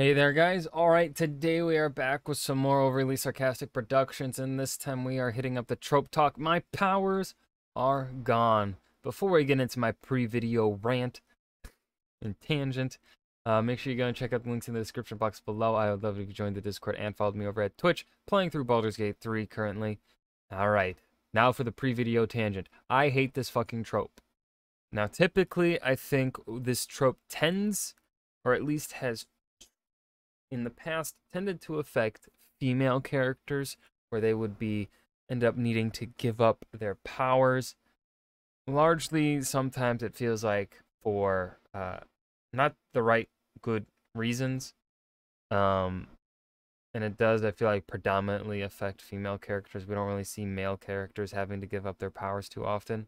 Hey there, guys. Alright, today we are back with some more overly sarcastic productions, and this time we are hitting up the trope talk. My powers are gone. Before we get into my pre-video rant and tangent, make sure you go and check out the links in the description box below. I would love it if you joined the Discord and followed me over at Twitch, playing through Baldur's Gate 3 currently. Alright, now for the pre-video tangent. I hate this fucking trope. Now, typically, I think this trope tends, or at least has in the past tended to affect female characters, where they would end up needing to give up their powers. Largely, sometimes it feels like for not the right good reasons. And it does, I feel like, predominantly affect female characters. We don't really see male characters having to give up their powers too often.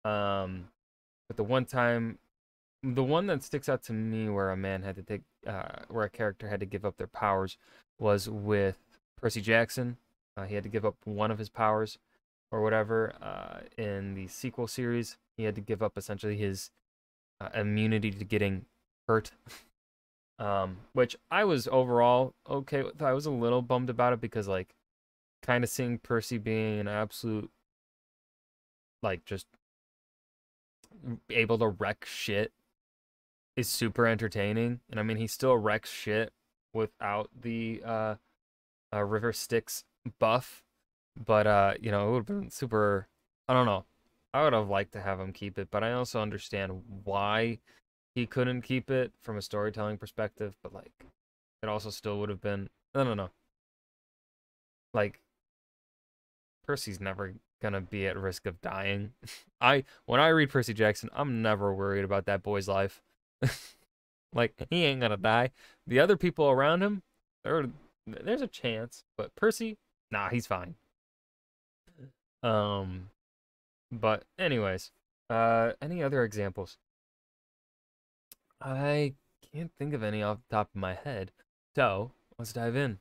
But the one that sticks out to me where a man had to take, where a character had to give up their powers was with Percy Jackson. He had to give up one of his powers or whatever. In the sequel series, he had to give up essentially his immunity to getting hurt. Which I was overall okay with. I was a little bummed about it because, like, kind of seeing Percy being an absolute, like, just able to wreck shit is super entertaining. And I mean, he still wrecks shit without the River Styx buff, but you know, it would have been super, I don't know, I would have liked to have him keep it, but I also understand why he couldn't keep it from a storytelling perspective. But like, it also still would have been, I don't know, like, Percy's never gonna be at risk of dying. When I read Percy Jackson, I'm never worried about that boy's life. Like, he ain't gonna die. The other people around him, there's a chance, but Percy, nah, he's fine. But anyways, any other examples? I can't think of any off the top of my head, so let's dive in.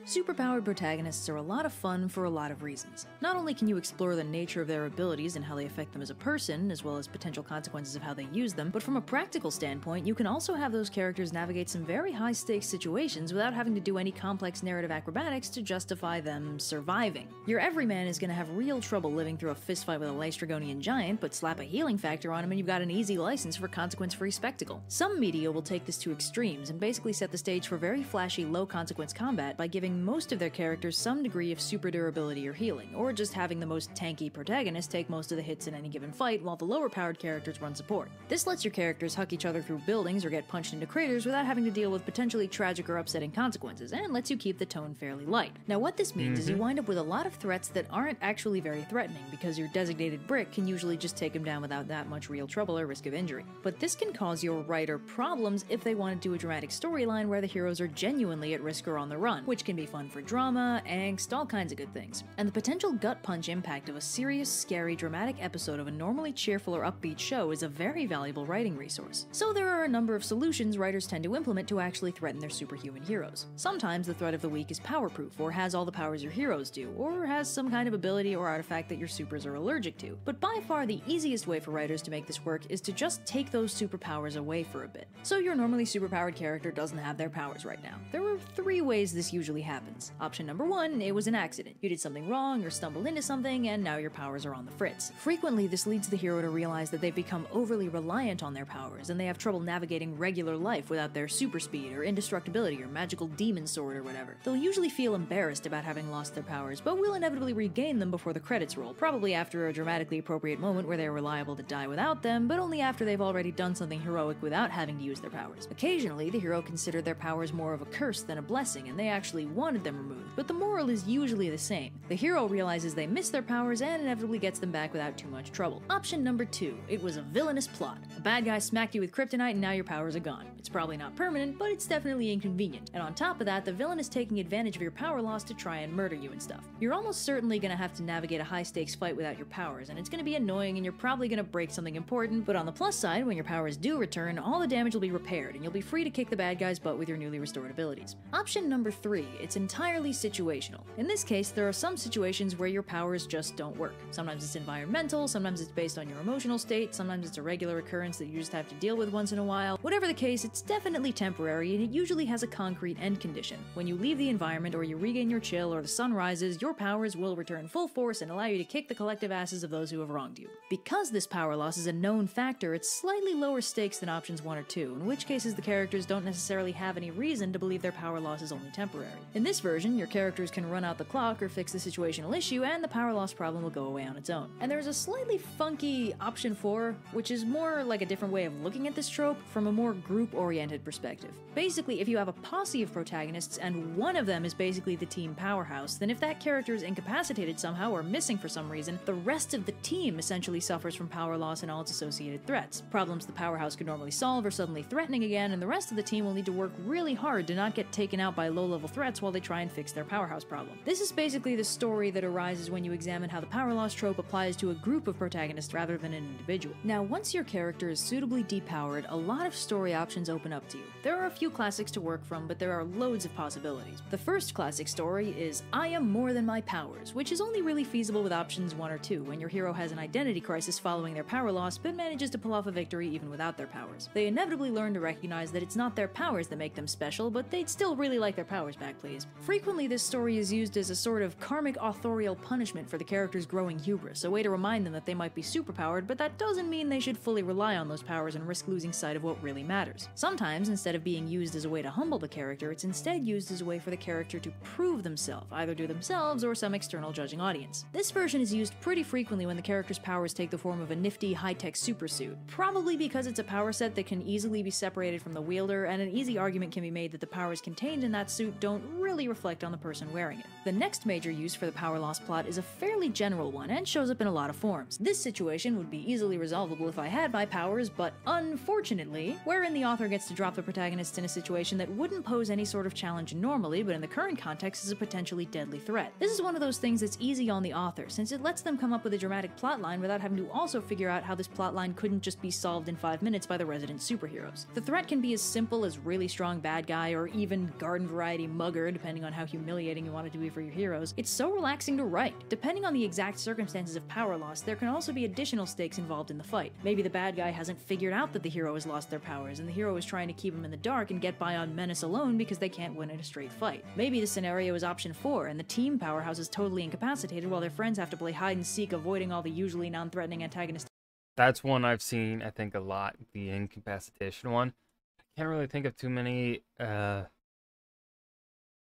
Superpowered protagonists are a lot of fun for a lot of reasons. Not only can you explore the nature of their abilities and how they affect them as a person, as well as potential consequences of how they use them, but from a practical standpoint, you can also have those characters navigate some very high-stakes situations without having to do any complex narrative acrobatics to justify them surviving. Your everyman is going to have real trouble living through a fistfight with a Lystragonian giant, but slap a healing factor on him and you've got an easy license for consequence-free spectacle. Some media will take this to extremes and basically set the stage for very flashy, low-consequence combat by giving most of their characters some degree of super durability or healing, or just having the most tanky protagonist take most of the hits in any given fight while the lower powered characters run support. This lets your characters huck each other through buildings or get punched into craters without having to deal with potentially tragic or upsetting consequences, and lets you keep the tone fairly light. Now what this means is you wind up with a lot of threats that aren't actually very threatening, because your designated brick can usually just take them down without that much real trouble or risk of injury. But this can cause your writer problems if they want to do a dramatic storyline where the heroes are genuinely at risk or on the run, which can be fun for drama, angst, all kinds of good things. And the potential gut punch impact of a serious, scary, dramatic episode of a normally cheerful or upbeat show is a very valuable writing resource. So there are a number of solutions writers tend to implement to actually threaten their superhuman heroes. Sometimes the threat of the week is power-proof, or has all the powers your heroes do, or has some kind of ability or artifact that your supers are allergic to. But by far the easiest way for writers to make this work is to just take those superpowers away for a bit. So your normally superpowered character doesn't have their powers right now. There are 3 ways this usually happens. Option number 1, it was an accident. You did something wrong or stumbled into something, and now your powers are on the fritz. Frequently, this leads the hero to realize that they've become overly reliant on their powers, and they have trouble navigating regular life without their super speed or indestructibility or magical demon sword or whatever. They'll usually feel embarrassed about having lost their powers, but will inevitably regain them before the credits roll, probably after a dramatically appropriate moment where they're reliable to die without them, but only after they've already done something heroic without having to use their powers. Occasionally, the hero considered their powers more of a curse than a blessing, and they actually wanted them removed, but the moral is usually the same. The hero realizes they miss their powers and inevitably gets them back without too much trouble. Option number 2, it was a villainous plot. A bad guy smacked you with kryptonite and now your powers are gone. It's probably not permanent, but it's definitely inconvenient. And on top of that, the villain is taking advantage of your power loss to try and murder you and stuff. You're almost certainly gonna have to navigate a high-stakes fight without your powers, and it's gonna be annoying and you're probably gonna break something important, but on the plus side, when your powers do return, all the damage will be repaired and you'll be free to kick the bad guy's butt with your newly restored abilities. Option number 3, it's it's entirely situational. In this case, there are some situations where your powers just don't work. Sometimes it's environmental, sometimes it's based on your emotional state, sometimes it's a regular occurrence that you just have to deal with once in a while. Whatever the case, it's definitely temporary, and it usually has a concrete end condition. When you leave the environment, or you regain your chill, or the sun rises, your powers will return full force and allow you to kick the collective asses of those who have wronged you. Because this power loss is a known factor, it's slightly lower stakes than options 1 or 2, in which cases the characters don't necessarily have any reason to believe their power loss is only temporary. In this version, your characters can run out the clock or fix the situational issue, and the power loss problem will go away on its own. And there's a slightly funky option 4, which is more like a different way of looking at this trope from a more group-oriented perspective. Basically, if you have a posse of protagonists and one of them is basically the team powerhouse, then if that character is incapacitated somehow or missing for some reason, the rest of the team essentially suffers from power loss and all its associated threats. Problems the powerhouse could normally solve are suddenly threatening again, and the rest of the team will need to work really hard to not get taken out by low-level threats while they try and fix their powerhouse problem. This is basically the story that arises when you examine how the power loss trope applies to a group of protagonists rather than an individual. Now, once your character is suitably depowered, a lot of story options open up to you. There are a few classics to work from, but there are loads of possibilities. The first classic story is I am more than my powers, which is only really feasible with options 1 or 2, when your hero has an identity crisis following their power loss, but manages to pull off a victory even without their powers. They inevitably learn to recognize that it's not their powers that make them special, but they'd still really like their powers back, please. Frequently, this story is used as a sort of karmic authorial punishment for the character's growing hubris, a way to remind them that they might be superpowered, but that doesn't mean they should fully rely on those powers and risk losing sight of what really matters. Sometimes, instead of being used as a way to humble the character, it's instead used as a way for the character to prove themselves, either to themselves or some external judging audience. This version is used pretty frequently when the character's powers take the form of a nifty, high-tech supersuit, probably because it's a power set that can easily be separated from the wielder, and an easy argument can be made that the powers contained in that suit don't really reflect on the person wearing it. The next major use for the power loss plot is a fairly general one, and shows up in a lot of forms. This situation would be easily resolvable if I had my powers, but unfortunately, wherein the author gets to drop the protagonist in a situation that wouldn't pose any sort of challenge normally, but in the current context is a potentially deadly threat. This is one of those things that's easy on the author, since it lets them come up with a dramatic plotline without having to also figure out how this plotline couldn't just be solved in 5 minutes by the resident superheroes. The threat can be as simple as really strong bad guy, or even garden variety mugger, depending on how humiliating you want it to be for your heroes. It's so relaxing to write. Depending on the exact circumstances of power loss, there can also be additional stakes involved in the fight. Maybe the bad guy hasn't figured out that the hero has lost their powers, and the hero is trying to keep him in the dark and get by on menace alone because they can't win in a straight fight. Maybe the scenario is option 4, and the team powerhouse is totally incapacitated while their friends have to play hide and seek, avoiding all the usually non-threatening antagonists. That's one I've seen, I think, a lot, the incapacitation one. I can't really think of too many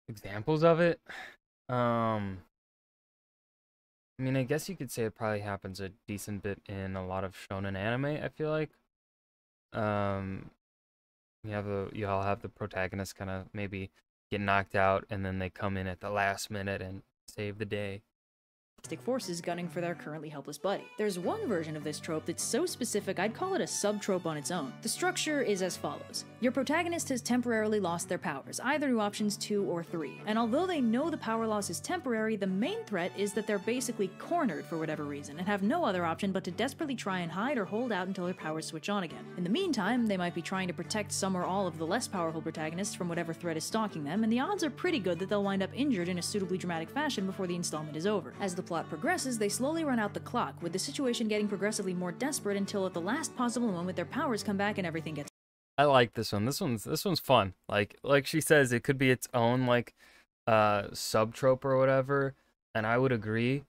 examples of it. I mean, I guess you could say it probably happens a decent bit in a lot of shonen anime, I feel like. You all have the protagonist kind of maybe get knocked out, and then they come in at the last minute and save the day. Forces gunning for their currently helpless buddy. There's one version of this trope that's so specific I'd call it a sub-trope on its own. The structure is as follows. Your protagonist has temporarily lost their powers, either to options 2 or 3, and although they know the power loss is temporary, the main threat is that they're basically cornered for whatever reason, and have no other option but to desperately try and hide or hold out until their powers switch on again. In the meantime, they might be trying to protect some or all of the less powerful protagonists from whatever threat is stalking them, and the odds are pretty good that they'll wind up injured in a suitably dramatic fashion before the installment is over. As the plot progresses, they slowly run out the clock, with the situation getting progressively more desperate until at the last possible moment their powers come back and everything gets. I like this one. This one's fun. Like she says, it could be its own like sub trope or whatever, and I would agree,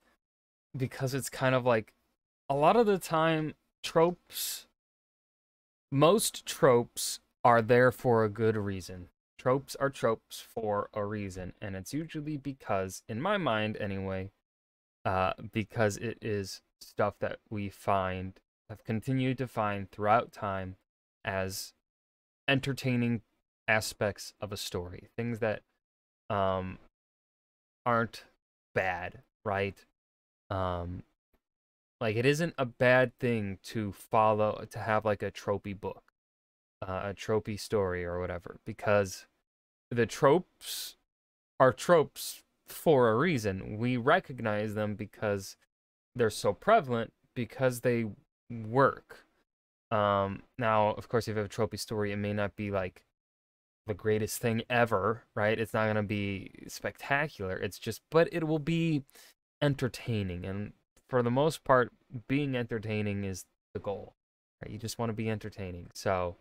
because it's kind of like a lot of the time most tropes are there for a good reason. Tropes are tropes for a reason, and it's usually because, in my mind anyway, because it is stuff that we have continued to find throughout time as entertaining aspects of a story. Things that aren't bad, right? Like, it isn't a bad thing to have like a tropey book, a tropey story or whatever, because the tropes are tropes for a reason. We recognize them because they're so prevalent, because they work. Now, of course, if you have a tropey story, it may not be like the greatest thing ever, right? It's not gonna be spectacular. But it will be entertaining, and for the most part, being entertaining is the goal, right? You just want to be entertaining. So,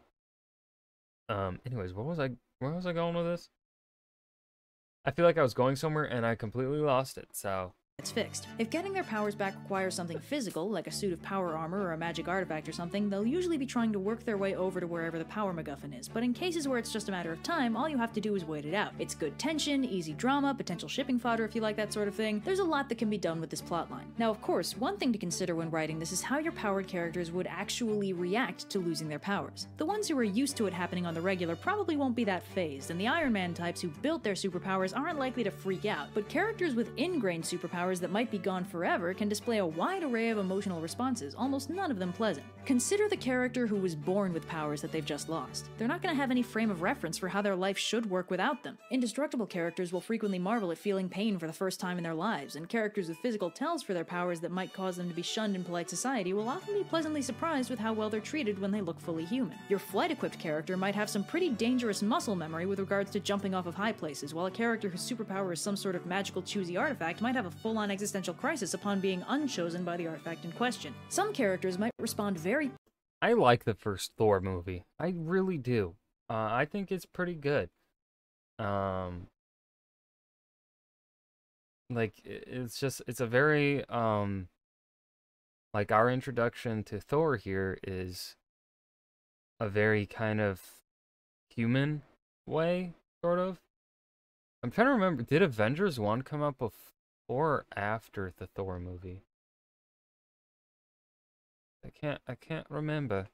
anyways, where was I going with this? I feel like I was going somewhere and I completely lost it. So, it's fixed. If getting their powers back requires something physical, like a suit of power armor or a magic artifact or something, they'll usually be trying to work their way over to wherever the power MacGuffin is. But in cases where it's just a matter of time, all you have to do is wait it out. It's good tension, easy drama, potential shipping fodder if you like that sort of thing. There's a lot that can be done with this plotline. Now, of course, one thing to consider when writing this is how your powered characters would actually react to losing their powers. The ones who are used to it happening on the regular probably won't be that phased, and the Iron Man types who built their superpowers aren't likely to freak out. But characters with ingrained superpowers that might be gone forever can display a wide array of emotional responses, almost none of them pleasant. Consider the character who was born with powers that they've just lost. They're not going to have any frame of reference for how their life should work without them. Indestructible characters will frequently marvel at feeling pain for the first time in their lives, and characters with physical tells for their powers that might cause them to be shunned in polite society will often be pleasantly surprised with how well they're treated when they look fully human. Your flight-equipped character might have some pretty dangerous muscle memory with regards to jumping off of high places, while a character whose superpower is some sort of magical choosy artifact might have a full-on existential crisis upon being unchosen by the artifact in question. Some characters might respond very... I like the first Thor movie. I really do. I think it's pretty good. Like, it's a very, like, our introduction to Thor here is a very kind of human way, sort of. I'm trying to remember, did Avengers 1 come out before or after the Thor movie? I can't remember.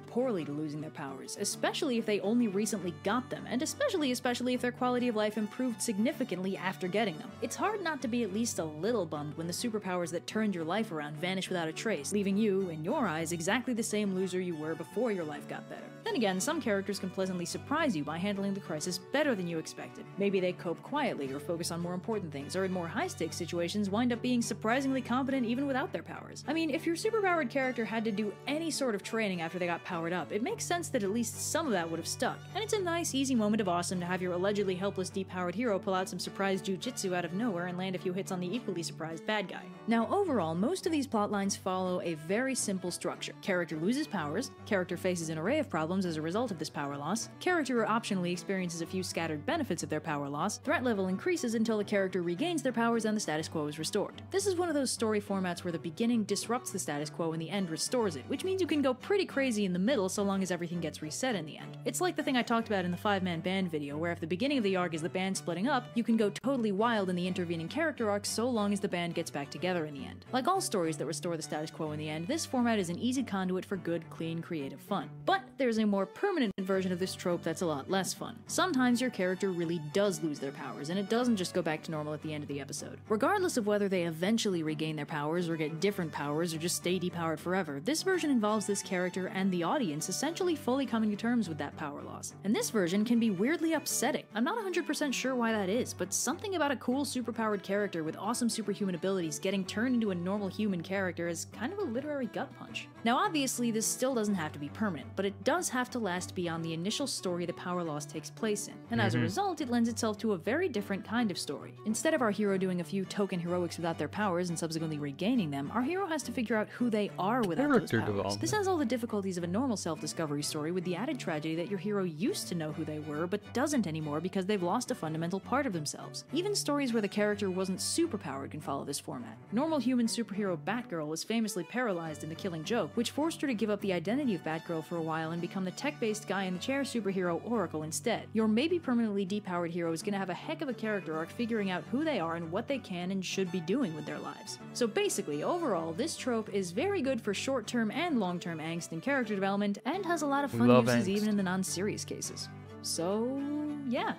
Poorly to losing their powers, especially if they only recently got them, and especially if their quality of life improved significantly after getting them. It's hard not to be at least a little bummed when the superpowers that turned your life around vanish without a trace, leaving you, in your eyes, exactly the same loser you were before your life got better. Then again, some characters can pleasantly surprise you by handling the crisis better than you expected. Maybe they cope quietly or focus on more important things, or in more high-stakes situations wind up being surprisingly competent even without their powers. I mean, if your superpowered character had to do any sort of training after they got powered up, it makes sense that at least some of that would have stuck. And it's a nice, easy moment of awesome to have your allegedly helpless, depowered hero pull out some surprise jujitsu out of nowhere and land a few hits on the equally surprised bad guy. Now, overall, most of these plotlines follow a very simple structure. Character loses powers, character faces an array of problems as a result of this power loss, character optionally experiences a few scattered benefits of their power loss, threat level increases until the character regains their powers and the status quo is restored. This is one of those story formats where the beginning disrupts the status quo and the end restores it, which means you can go pretty crazy in the middle so long as everything gets reset in the end. It's like the thing I talked about in the 5-man band video, where if the beginning of the arc is the band splitting up, you can go totally wild in the intervening character arcs so long as the band gets back together in the end. Like all stories that restore the status quo in the end, this format is an easy conduit for good, clean, creative fun. But there's a more permanent version of this trope that's a lot less fun. Sometimes your character really does lose their powers, and it doesn't just go back to normal at the end of the episode. Regardless of whether they eventually regain their powers, or get different powers, or just stay depowered forever, this version involves this character and the audience essentially fully coming to terms with that power loss. And this version can be weirdly upsetting. I'm not 100% sure why that is, but something about a cool superpowered character with awesome superhuman abilities getting turned into a normal human character is kind of a literary gut punch. Now obviously this still doesn't have to be permanent, but it does have to last beyond the initial story the power loss takes place in, and as a result it lends itself to a very different kind of story. Instead of our hero doing a few token heroics without their powers and subsequently regaining them, our hero has to figure out who they are without those powers. This has all the difficulties of a normal self-discovery story, with the added tragedy that your hero used to know who they were but doesn't anymore because they've lost a fundamental part of themselves. Even stories where the character wasn't superpowered can follow this format. Normal human superhero Batgirl was famously paralyzed in The Killing Joke, which forced her to give up the identity of Batgirl for a while and become the tech-based guy in the chair superhero Oracle instead. Your maybe permanently depowered hero is gonna have a heck of a character arc figuring out who they are and what they can and should be doing with their lives. So basically, overall, this trope is very good for short-term and long-term angst and character development, and has a lot of fun uses even in the non-serious cases. So, yeah.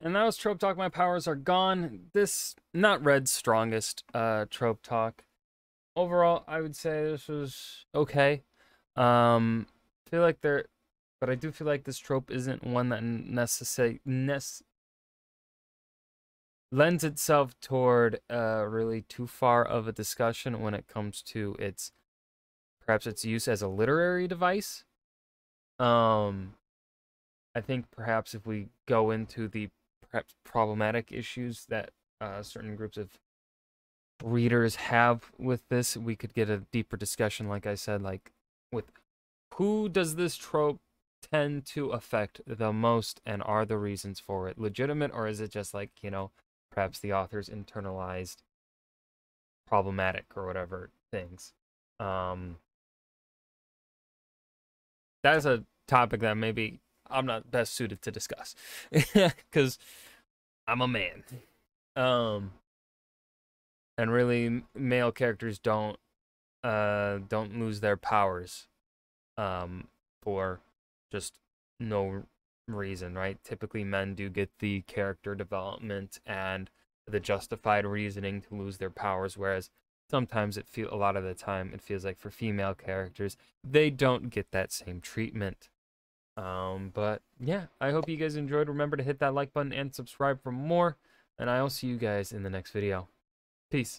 And that was Trope Talk. My powers are gone. This, not Red's strongest Trope Talk. Overall, I would say this was okay. But I do feel like this trope isn't one that lends itself toward really too far of a discussion when it comes to perhaps its use as a literary device. I I think perhaps if we go into the perhaps problematic issues that certain groups of readers have with this, we could get a deeper discussion, like I said, like with who does this trope tend to affect the most, and are the reasons for it legitimate, or is it just like, perhaps the author's internalized problematic or whatever things. That is a topic that maybe I'm not best suited to discuss because I'm a man. And really, male characters don't lose their powers for just no reason, right? Typically, men do get the character development and the justified reasoning to lose their powers, whereas sometimes a lot of the time it feels like for female characters they don't get that same treatment. But yeah, I hope you guys enjoyed. Remember to hit that like button and subscribe for more, and I'll see you guys in the next video. Peace.